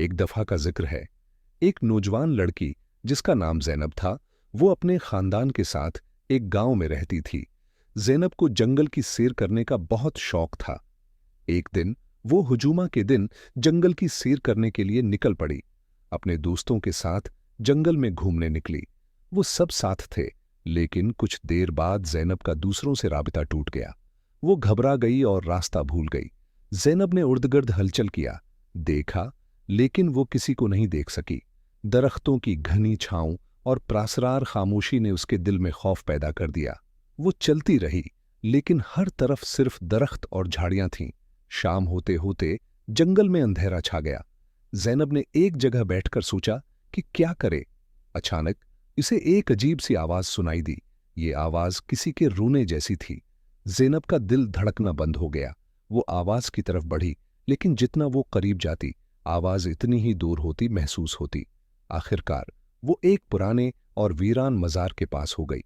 एक दफा का जिक्र है। एक नौजवान लड़की जिसका नाम ज़ैनब था, वो अपने खानदान के साथ एक गांव में रहती थी। ज़ैनब को जंगल की सैर करने का बहुत शौक था। एक दिन वो हुजूमा के दिन जंगल की सैर करने के लिए निकल पड़ी। अपने दोस्तों के साथ जंगल में घूमने निकली। वो सब साथ थे, लेकिन कुछ देर बाद ज़ैनब का दूसरों से राबिता टूट गया। वो घबरा गई और रास्ता भूल गई। ज़ैनब ने इर्द-गिर्द हलचल किया, देखा, लेकिन वो किसी को नहीं देख सकी। दरख्तों की घनी छांव और प्रासरार खामोशी ने उसके दिल में खौफ पैदा कर दिया। वो चलती रही, लेकिन हर तरफ सिर्फ दरख्त और झाड़ियां थीं। शाम होते होते जंगल में अंधेरा छा गया। ज़ैनब ने एक जगह बैठकर सोचा कि क्या करे। अचानक इसे एक अजीब सी आवाज सुनाई दी। ये आवाज किसी के रोने जैसी थी। ज़ैनब का दिल धड़कना बंद हो गया। वो आवाज की तरफ बढ़ी, लेकिन जितना वो करीब जाती, आवाज इतनी ही दूर होती महसूस होती। आखिरकार वो एक पुराने और वीरान मजार के पास हो गई।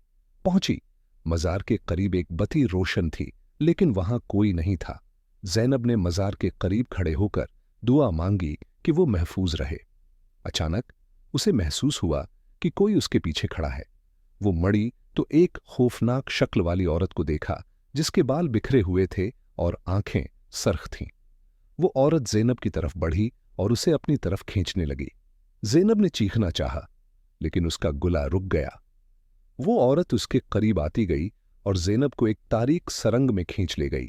पहुंची। मजार के करीब एक बत्ती रोशन थी, लेकिन वहां कोई नहीं था। ज़ैनब ने मजार के करीब खड़े होकर दुआ मांगी कि वो महफूज रहे। अचानक उसे महसूस हुआ कि कोई उसके पीछे खड़ा है। वो मड़ी तो एक खौफनाक शक्ल वाली औरत को देखा, जिसके बाल बिखरे हुए थे और आंखें सरख थीं। वो औरत ज़ैनब की तरफ बढ़ी और उसे अपनी तरफ खींचने लगी। ज़ैनब ने चीखना चाहा, लेकिन उसका गला रुक गया। वो औरत उसके करीब आती गई और ज़ैनब को एक तारीक सरंग में खींच ले गई।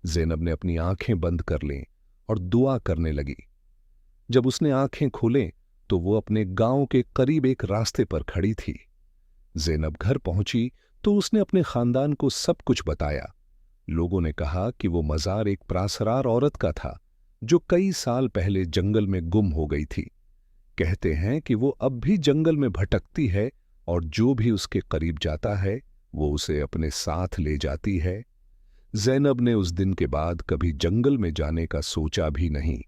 ज़ैनब ने अपनी आंखें बंद कर लीं और दुआ करने लगी। जब उसने आंखें खोलें तो वो अपने गांव के करीब एक रास्ते पर खड़ी थी। ज़ैनब घर पहुंची तो उसने अपने खानदान को सब कुछ बताया। लोगों ने कहा कि वो मजार एक प्रासरार औरत का था, जो कई साल पहले जंगल में गुम हो गई थी। कहते हैं कि वो अब भी जंगल में भटकती है और जो भी उसके करीब जाता है, वो उसे अपने साथ ले जाती है। ज़ैनब ने उस दिन के बाद कभी जंगल में जाने का सोचा भी नहीं,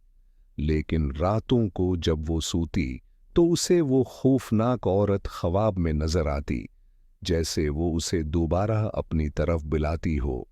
लेकिन रातों को जब वो सोती तो उसे वो खौफनाक औरत ख्वाब में नजर आती, जैसे वो उसे दोबारा अपनी तरफ बुलाती हो।